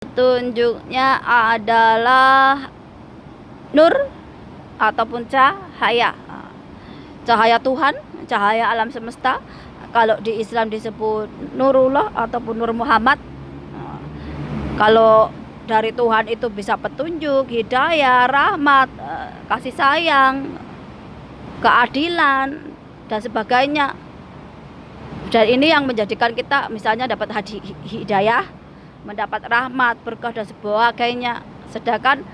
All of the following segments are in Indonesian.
Petunjuknya adalah nur ataupun cahaya. Cahaya Tuhan, cahaya alam semesta. Kalau di Islam disebut Nurullah ataupun Nur Muhammad. Kalau dari Tuhan itu bisa petunjuk, hidayah, rahmat, kasih sayang, keadilan, dan sebagainya. Dan ini yang menjadikan kita misalnya dapat hidayah, mendapat rahmat, berkah, dan sebagainya. Sedangkan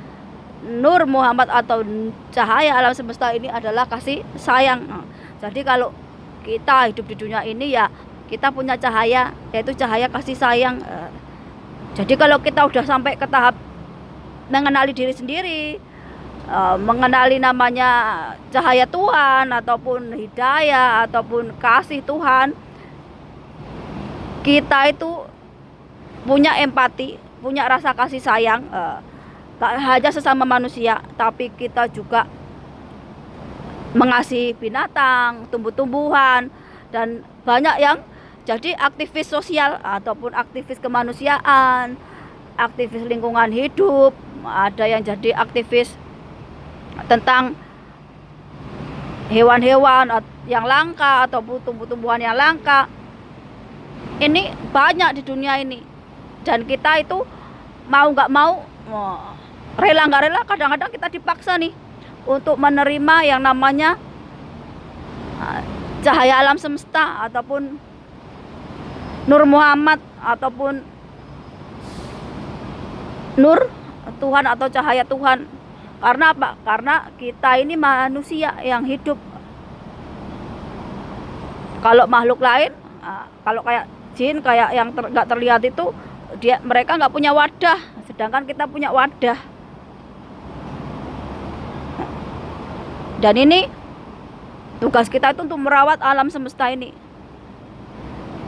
Nur Muhammad atau cahaya alam semesta ini adalah kasih sayang. Jadi kalau kita hidup di dunia ini ya kita punya cahaya, yaitu cahaya kasih sayang. Jadi kalau kita udah sampai ke tahap mengenali diri sendiri, mengenali namanya cahaya Tuhan ataupun hidayah ataupun kasih Tuhan, kita itu punya empati, punya rasa kasih sayang, tak hanya sesama manusia, tapi kita juga mengasihi binatang, tumbuh-tumbuhan, dan banyak yang jadi aktivis sosial ataupun aktivis kemanusiaan, aktivis lingkungan hidup, ada yang jadi aktivis tentang hewan-hewan yang langka ataupun tumbuh-tumbuhan yang langka. Ini banyak di dunia ini, dan kita itu mau nggak mau, rela nggak rela, kadang-kadang kita dipaksa nih untuk menerima yang namanya cahaya alam semesta ataupun Nur Muhammad ataupun Nur Tuhan atau cahaya Tuhan. Karena apa? Karena kita ini manusia yang hidup. Kalau makhluk lain, kalau kayak jin, kayak yang nggak terlihat itu, mereka nggak punya wadah, sedangkan kita punya wadah. Dan ini tugas kita itu untuk merawat alam semesta ini.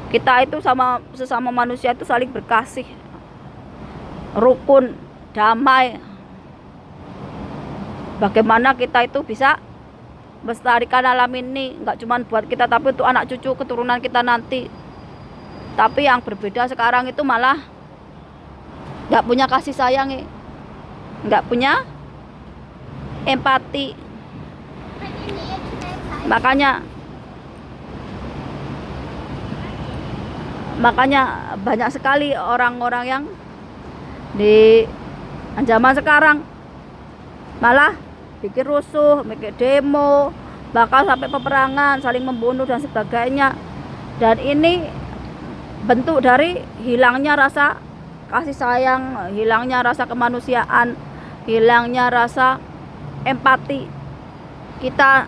Kita itu sama sesama manusia itu saling berkasih, rukun, damai. Bagaimana kita itu bisa melestarikan alam ini, nggak cuma buat kita tapi untuk anak cucu keturunan kita nanti. Tapi yang berbeda sekarang itu malah nggak punya kasih sayang, nggak punya empati. Makanya banyak sekali orang-orang yang di zaman sekarang malah bikin rusuh, bikin demo, bakal sampai peperangan, saling membunuh dan sebagainya. Dan ini bentuk dari hilangnya rasa kasih sayang, hilangnya rasa kemanusiaan, hilangnya rasa empati. Kita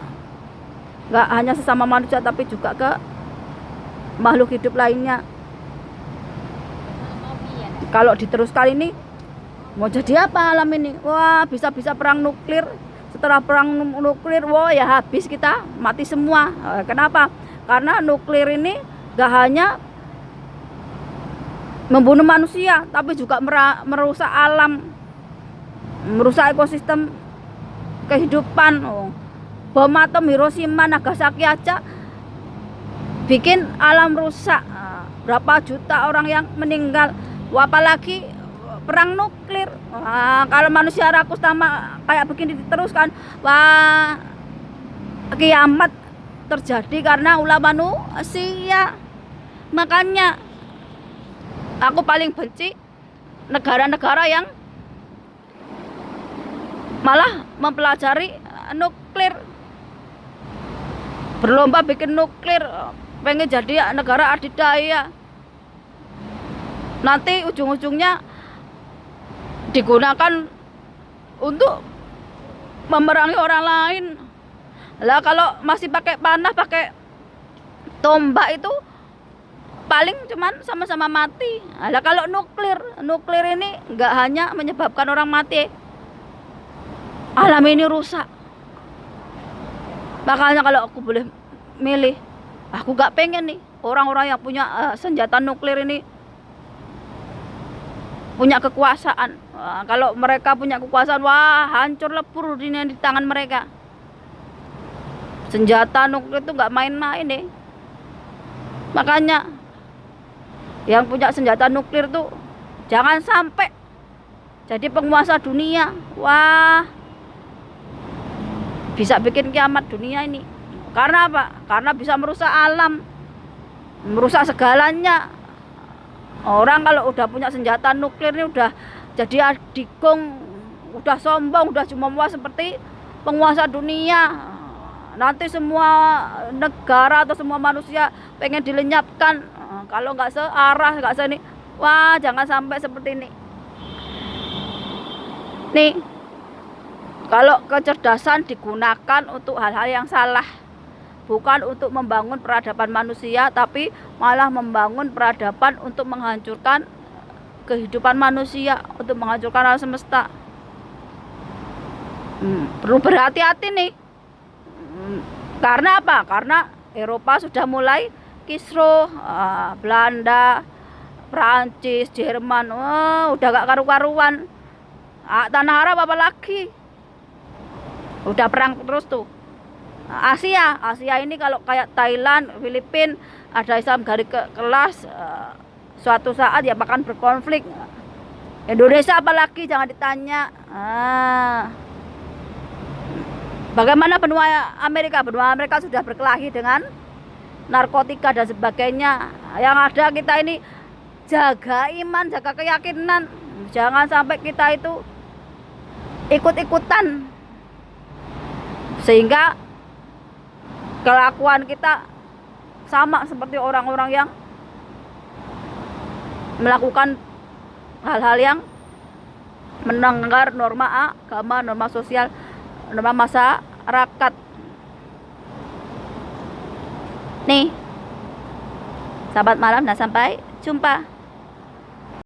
nggak hanya sesama manusia tapi juga ke makhluk hidup lainnya. Kalau diteruskan ini mau jadi apa alam ini? Wah, bisa-bisa perang nuklir. Setelah perang nuklir, wah ya habis kita, mati semua. Kenapa? Karena nuklir ini gak hanya membunuh manusia, tapi juga merusak alam, merusak ekosistem kehidupan. Bom atom Hiroshima, Nagasaki aja bikin alam rusak. Berapa juta orang yang meninggal. Apalagi perang nuklir. Kalau manusia rakus sama kayak begini diteruskan, wah, kiamat terjadi karena ulah manusia. Makanya aku paling benci negara-negara yang malah mempelajari nuklir, berlomba bikin nuklir, pengen jadi negara adidaya. Nanti ujung-ujungnya digunakan untuk memerangi orang lain. Lah kalau masih pakai panah, pakai tombak itu paling cuman sama-sama mati. Lah kalau nuklir ini nggak hanya menyebabkan orang mati, alam ini rusak. Makanya kalau aku boleh milih, aku nggak pengen nih orang-orang yang punya senjata nuklir ini punya kekuasaan. Kalau mereka punya kekuasaan, wah, hancur lebur dunia di tangan mereka. Senjata nuklir itu nggak main-main deh. Makanya yang punya senjata nuklir tuh jangan sampai jadi penguasa dunia. Wah, bisa bikin kiamat dunia ini. Karena apa? Karena bisa merusak alam, merusak segalanya. Orang kalau udah punya senjata nuklir ini udah jadi adikung, udah sombong, udah jumawa seperti penguasa dunia. Nanti semua negara atau semua manusia pengen dilenyapkan. Kalau nggak searah, nggak ini. Wah, jangan sampai seperti ini. Nih, kalau kecerdasan digunakan untuk hal-hal yang salah, bukan untuk membangun peradaban manusia, tapi malah membangun peradaban untuk menghancurkan kehidupan manusia, untuk menghancurkan alam semesta. Perlu berhati-hati nih. Karena apa? Karena Eropa sudah mulai kisruh, Belanda, Prancis, Jerman, udah gak karu-karuan. Tanah Arab apa lagi? Udah perang terus tuh. Asia ini kalau kayak Thailand, Filipina, ada Islam garis kelas, suatu saat ya akan berkonflik. Indonesia apalagi jangan ditanya. Bagaimana benua Amerika? Benua Amerika sudah berkelahi dengan narkotika dan sebagainya. Yang ada kita ini jaga iman, jaga keyakinan. Jangan sampai kita itu ikut-ikutan, sehingga kelakuan kita sama seperti orang-orang yang melakukan hal-hal yang melanggar norma agama, norma sosial, norma masyarakat. Nih, sahabat malam, dan sampai jumpa.